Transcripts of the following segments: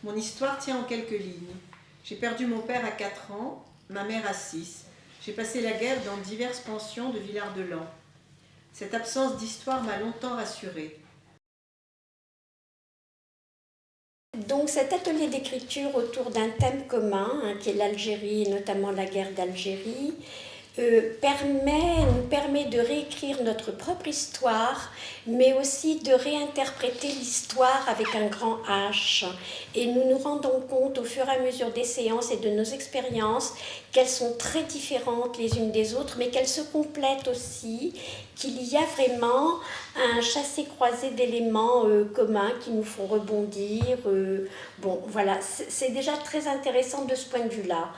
Mon histoire tient en quelques lignes. J'ai perdu mon père à 4 ans, ma mère à 6. J'ai passé la guerre dans diverses pensions de Villard-de-Lans. Cette absence d'histoire m'a longtemps rassurée. Donc cet atelier d'écriture autour d'un thème commun, qui est l'Algérie et notamment la guerre d'Algérie, nous permet de réécrire notre propre histoire, mais aussi de réinterpréter l'histoire avec un grand H. Et nous nous rendons compte au fur et à mesure des séances et de nos expériences qu'elles sont très différentes les unes des autres, mais qu'elles se complètent aussi, qu'il y a vraiment un chassé-croisé d'éléments communs qui nous font rebondir. Bon, voilà, c'est déjà très intéressant de ce point de vue-là.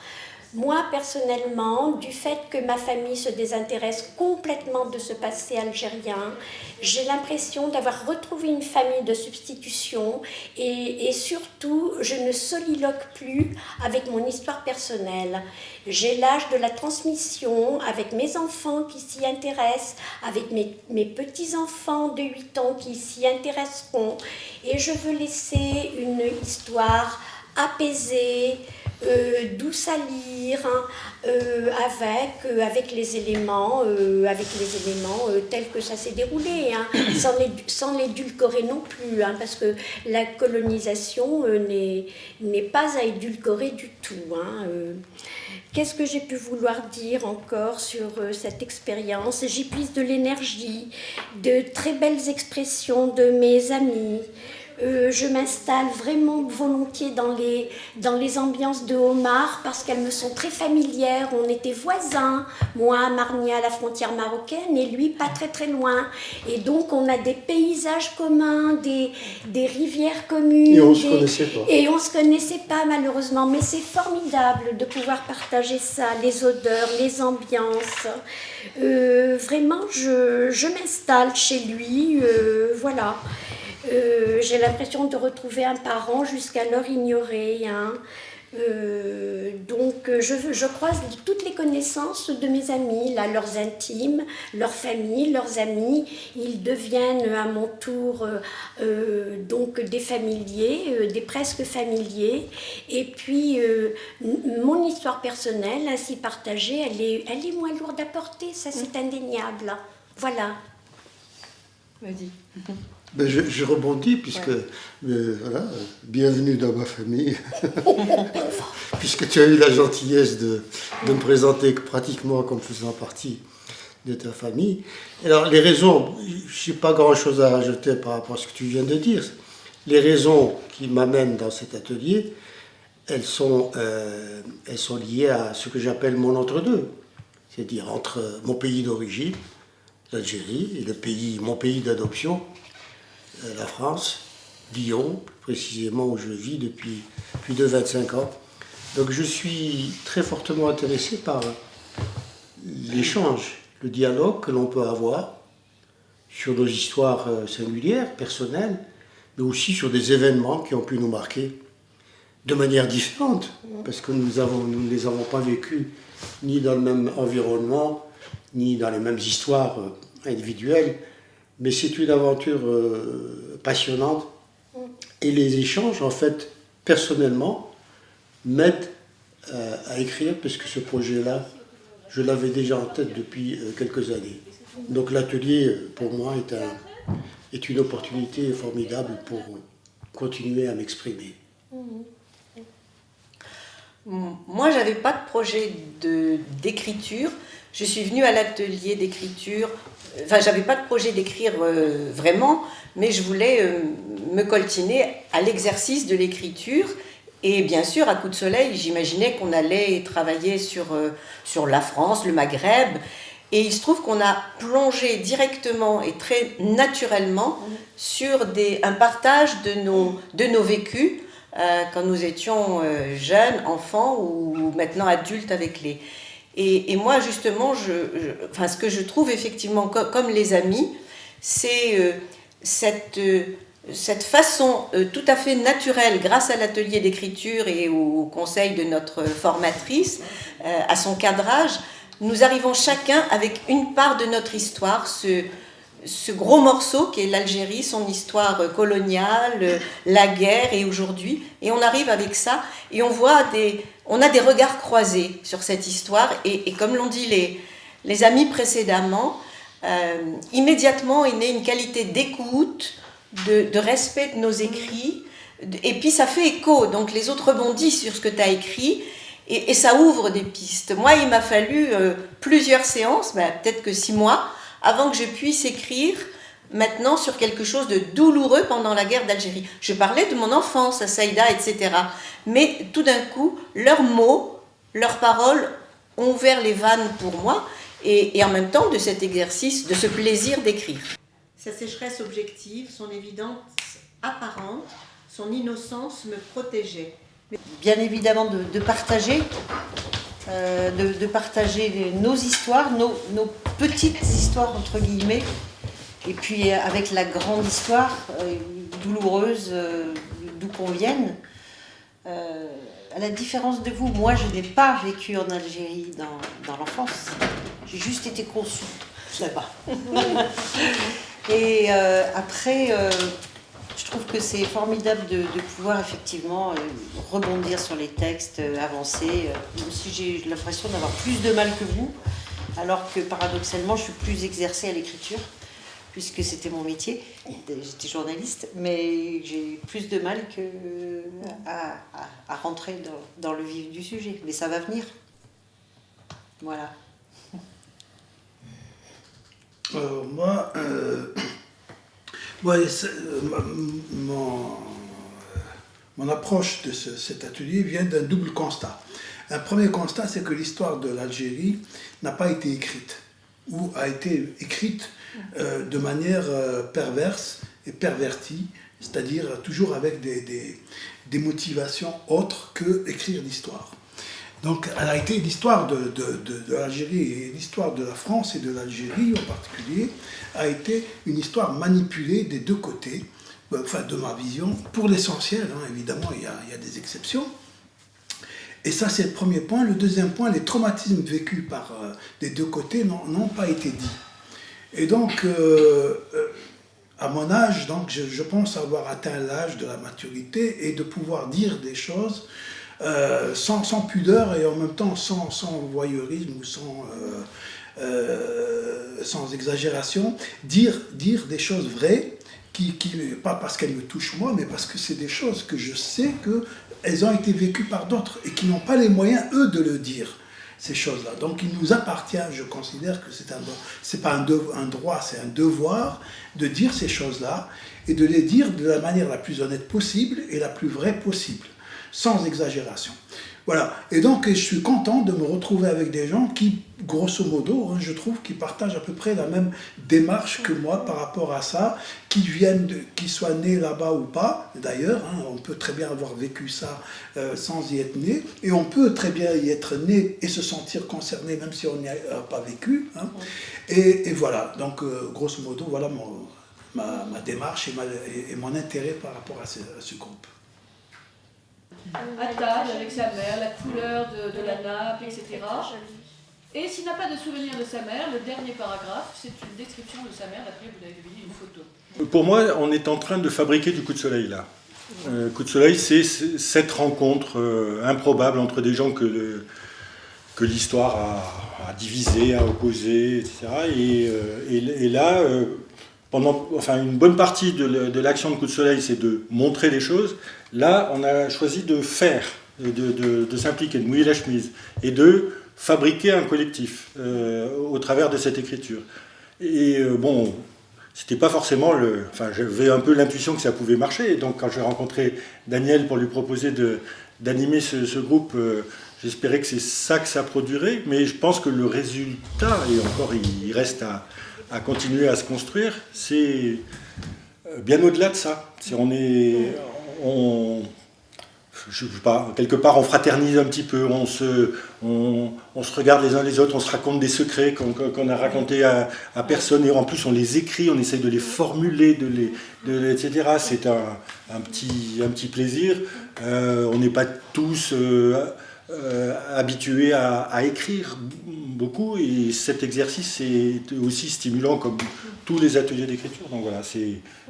Moi, personnellement, du fait que ma famille se désintéresse complètement de ce passé algérien, j'ai l'impression d'avoir retrouvé une famille de substitution et surtout, je ne soliloque plus avec mon histoire personnelle. J'ai l'âge de la transmission avec mes enfants qui s'y intéressent, avec mes petits-enfants de 8 ans qui s'y intéresseront. Et je veux laisser une histoire apaisée, douce à lire, avec les éléments tels que ça s'est déroulé, sans l'édulcorer non plus, parce que la colonisation n'est pas à édulcorer du tout. Qu'est-ce que j'ai pu vouloir dire encore sur cette expérience? J'y puise de l'énergie, de très belles expressions de mes amis. Je m'installe vraiment volontiers dans les ambiances de Omar parce qu'elles me sont très familières. On était voisins, moi à Margny à la frontière marocaine et lui pas très très loin. Et donc on a des paysages communs, des rivières communes. Et on ne se connaissait pas. Et on ne se connaissait pas malheureusement, mais c'est formidable de pouvoir partager ça, les odeurs, les ambiances. Vraiment, je m'installe chez lui, voilà. J'ai l'impression de retrouver un parent jusqu'alors ignoré. Donc je croise toutes les connaissances de mes amis, là, leurs intimes, leurs familles, leurs amis. Ils deviennent à mon tour donc des familiers, des presque familiers. Et puis mon histoire personnelle, ainsi partagée, elle est moins lourde à porter, ça c'est indéniable. Voilà. Vas-y. Ben je rebondis puisque, voilà, bienvenue dans ma famille, puisque tu as eu la gentillesse de me présenter pratiquement comme faisant partie de ta famille. Alors les raisons, je n'ai pas grand-chose à rajouter par rapport à ce que tu viens de dire. Les raisons qui m'amènent dans cet atelier, elles sont liées à ce que j'appelle mon entre-deux, c'est-à-dire entre mon pays d'origine, l'Algérie, et mon pays d'adoption, la France, Lyon, précisément où je vis depuis plus de 25 ans. Donc je suis très fortement intéressé par l'échange, le dialogue que l'on peut avoir sur nos histoires singulières, personnelles, mais aussi sur des événements qui ont pu nous marquer de manière différente, parce que nous ne les avons pas vécus ni dans le même environnement, ni dans les mêmes histoires individuelles, mais c'est une aventure passionnante. Et les échanges, en fait, personnellement, m'aident à écrire, parce que ce projet-là, je l'avais déjà en tête depuis quelques années. Donc l'atelier, pour moi, est une opportunité formidable pour continuer à m'exprimer. Moi, j'avais pas de projet d'écriture. Je suis venue à l'atelier d'écriture. Enfin, j'avais pas de projet d'écrire vraiment, mais je voulais me coltiner à l'exercice de l'écriture. Et bien sûr, à coup de soleil, j'imaginais qu'on allait travailler sur la France, le Maghreb. Et il se trouve qu'on a plongé directement et très naturellement sur un partage de nos vécus quand nous étions jeunes, enfants ou maintenant adultes avec les... Et moi, justement, ce que je trouve effectivement comme les amis, c'est cette façon tout à fait naturelle, grâce à l'atelier d'écriture et au conseil de notre formatrice, à son cadrage, nous arrivons chacun avec une part de notre histoire, ce gros morceau qui est l'Algérie, son histoire coloniale, la guerre et aujourd'hui. Et on arrive avec ça et on a des regards croisés sur cette histoire. Et comme l'ont dit les amis précédemment, immédiatement est née une qualité d'écoute, de respect de nos écrits. Et puis ça fait écho, donc les autres rebondissent sur ce que tu as écrit. Et ça ouvre des pistes. Moi, il m'a fallu plusieurs séances, peut-être que 6 mois, avant que je puisse écrire maintenant sur quelque chose de douloureux pendant la guerre d'Algérie. Je parlais de mon enfance à Saïda, etc. Mais tout d'un coup, leurs mots, leurs paroles ont ouvert les vannes pour moi et en même temps de cet exercice, de ce plaisir d'écrire. Sa sécheresse objective, son évidence apparente, son innocence me protégeait. Bien évidemment de partager, de partager nos histoires, nos petites histoires entre guillemets, et puis avec la grande histoire douloureuse d'où qu'on vienne. À la différence de vous, moi je n'ai pas vécu en Algérie dans l'enfance, j'ai juste été conçue là-bas. Et après, je trouve que c'est formidable de pouvoir effectivement rebondir sur les textes, avancer, même si j'ai l'impression d'avoir plus de mal que vous, alors que paradoxalement je suis plus exercée à l'écriture, puisque c'était mon métier, j'étais journaliste, mais j'ai plus de mal à rentrer dans le vif du sujet, mais ça va venir. Voilà. Moi, mon approche de cet atelier vient d'un double constat. Un premier constat, c'est que l'histoire de l'Algérie n'a pas été écrite, ou a été écrite de manière perverse et pervertie, c'est-à-dire toujours avec des motivations autres que écrire l'histoire. Donc, elle a été l'histoire de l'Algérie et l'histoire de la France et de l'Algérie en particulier a été une histoire manipulée des deux côtés, enfin de ma vision, pour l'essentiel, hein, évidemment il y a des exceptions. Et ça c'est le premier point. Le deuxième point, les traumatismes vécus par les deux côtés n'ont pas été dits. Et donc, à mon âge, donc, je pense avoir atteint l'âge de la maturité et de pouvoir dire des choses sans pudeur et en même temps sans voyeurisme ou sans exagération, dire des choses vraies, pas parce qu'elles me touchent moi, mais parce que c'est des choses que je sais qu'elles ont été vécues par d'autres et qui n'ont pas les moyens, eux, de le dire, ces choses-là. Donc il nous appartient, je considère que c'est pas un droit, c'est un devoir de dire ces choses-là et de les dire de la manière la plus honnête possible et la plus vraie possible, sans exagération. Voilà. Et donc, je suis content de me retrouver avec des gens qui, grosso modo, je trouve, qui partagent à peu près la même démarche que moi par rapport à ça, qui soient nés là-bas ou pas, d'ailleurs, on peut très bien avoir vécu ça sans y être né, et on peut très bien y être né et se sentir concerné, même si on n'y a pas vécu. Et voilà. Donc, grosso modo, voilà ma démarche et mon intérêt par rapport à ce groupe. À table avec sa mère, la couleur de la nappe, etc. Et s'il n'a pas de souvenir de sa mère, le dernier paragraphe, c'est une description de sa mère, d'après vous l'avez vu, une photo. Pour moi, on est en train de fabriquer du coup de soleil là. Coup de soleil, c'est cette rencontre improbable entre des gens que l'histoire a divisé, a opposé, etc. Et là, une bonne partie de l'action de Coup de soleil, c'est de montrer des choses. Là, on a choisi de faire, de s'impliquer, de mouiller la chemise et de fabriquer un collectif au travers de cette écriture. Et bon, c'était pas forcément j'avais un peu l'intuition que ça pouvait marcher. Et donc, quand j'ai rencontré Daniel pour lui proposer d'animer ce groupe, j'espérais que c'est ça que ça produirait. Mais je pense que le résultat, et encore il reste à continuer à se construire, c'est bien au-delà de ça. Je sais pas, quelque part on fraternise un petit peu, on se regarde les uns les autres, on se raconte des secrets qu'on n'a racontés à personne, et en plus on les écrit, on essaye de les formuler, etc. C'est un petit plaisir. On n'est pas tous habitués à écrire beaucoup, et cet exercice est aussi stimulant comme tous les ateliers d'écriture. Donc voilà,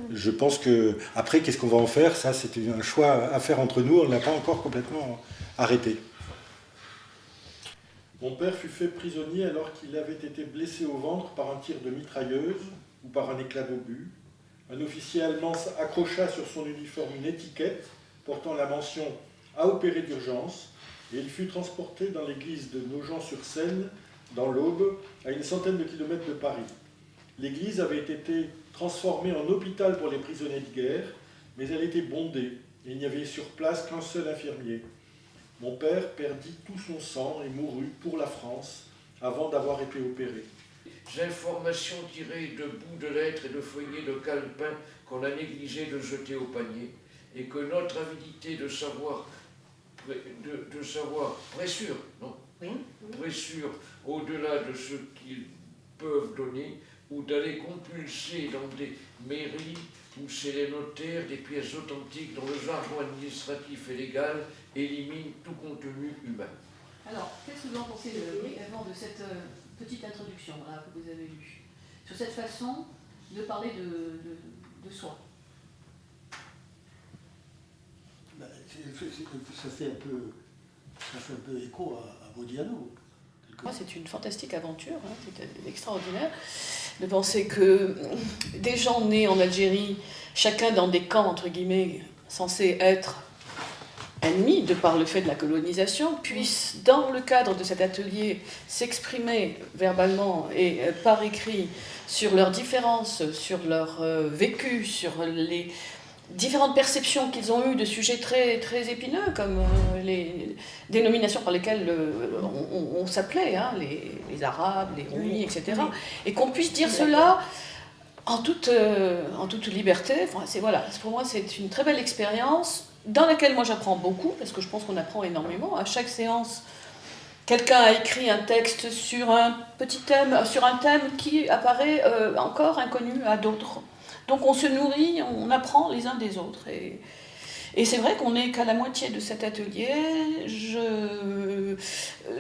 je pense que après, qu'est-ce qu'on va en faire? Ça, c'était un choix à faire entre nous. On ne l'a pas encore complètement arrêté. Mon père fut fait prisonnier alors qu'il avait été blessé au ventre par un tir de mitrailleuse ou par un éclat d'obus. Un officier allemand accrocha sur son uniforme une étiquette portant la mention « à opérer d'urgence » et il fut transporté dans l'église de Nogent-sur-Seine, dans l'Aube, à une centaine de kilomètres de Paris. L'église avait été transformée en hôpital pour les prisonniers de guerre, mais elle était bondée et il n'y avait sur place qu'un seul infirmier. Mon père perdit tout son sang et mourut pour la France avant d'avoir été opéré. Informations tirées de bouts de lettres et de feuillets de calepin qu'on a négligé de jeter au panier, et que notre avidité de savoir pressure, non, Oui. pressure au-delà de ce qu'ils peuvent donner, ou d'aller compulser dans des mairies où c'est les notaires des pièces authentiques dont le jargon administratif et légal élimine tout contenu humain. Alors, qu'est-ce que vous en pensez brièvement de cette petite introduction là, que vous avez lue, sur cette façon de parler de soi? Ça fait un peu écho à Modiano. Moi, c'est une fantastique aventure, hein, c'est extraordinaire de penser que des gens nés en Algérie, chacun dans des camps, entre guillemets, censés être ennemis de par le fait de la colonisation, puissent, dans le cadre de cet atelier, s'exprimer verbalement et par écrit sur leurs différences, sur leur vécu, sur les différentes perceptions qu'ils ont eues de sujets très, très épineux, comme les dénominations par lesquelles on s'appelait, hein, les Arabes, les Roumis, etc. Et qu'on puisse dire cela en toute liberté. Enfin, voilà, pour moi, c'est une très belle expérience dans laquelle moi j'apprends beaucoup, parce que je pense qu'on apprend énormément. À chaque séance, quelqu'un a écrit un texte sur un petit thème, sur un thème qui apparaît encore inconnu à d'autres. Donc on se nourrit, on apprend les uns des autres. Et c'est vrai qu'on n'est qu'à la moitié de cet atelier.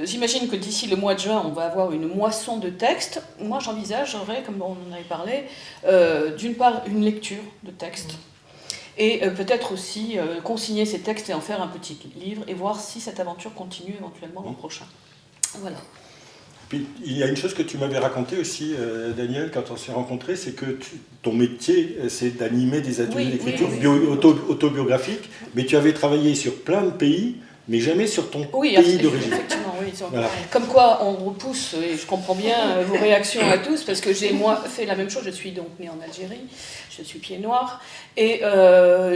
J'imagine que d'ici le mois de juin, on va avoir une moisson de textes. Moi, j'envisagerais, comme on en avait parlé, d'une part une lecture de textes. Et peut-être aussi consigner ces textes et en faire un petit livre et voir si cette aventure continue éventuellement l'an prochain. Voilà. Puis, il y a une chose que tu m'avais raconté aussi, Daniel, quand on s'est rencontrés, c'est que ton métier, c'est d'animer des ateliers d'écriture autobiographique, mais tu avais travaillé sur plein de pays, mais jamais sur ton pays d'origine. Effectivement, oui. Voilà. Comme quoi, on repousse, et je comprends bien vos réactions à tous, parce que j'ai, moi, fait la même chose. Je suis donc née en Algérie, je suis pied noir, et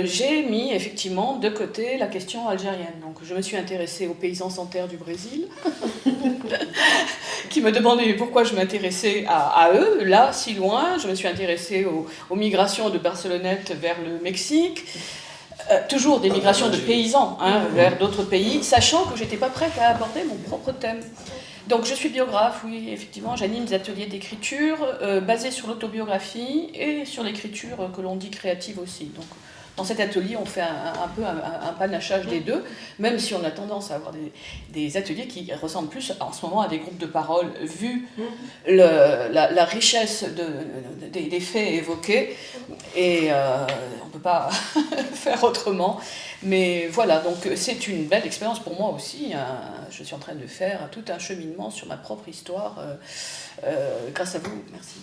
j'ai mis effectivement de côté la question algérienne. Donc, je me suis intéressée aux paysans sans terre du Brésil, qui me demandaient pourquoi je m'intéressais à eux, là, si loin. Je me suis intéressée aux migrations de Barcelonnette vers le Mexique. Toujours des migrations de paysans vers d'autres pays, sachant que je n'étais pas prête à aborder mon propre thème. Donc je suis biographe, oui, effectivement, j'anime des ateliers d'écriture basés sur l'autobiographie et sur l'écriture que l'on dit créative aussi. Donc dans cet atelier, on fait un peu un panachage des deux, même si on a tendance à avoir des ateliers qui ressemblent plus en ce moment à des groupes de parole, vu la richesse des faits évoqués, et on ne peut pas faire autrement. Mais voilà, donc c'est une belle expérience pour moi aussi. Je suis en train de faire tout un cheminement sur ma propre histoire, grâce à vous. Merci.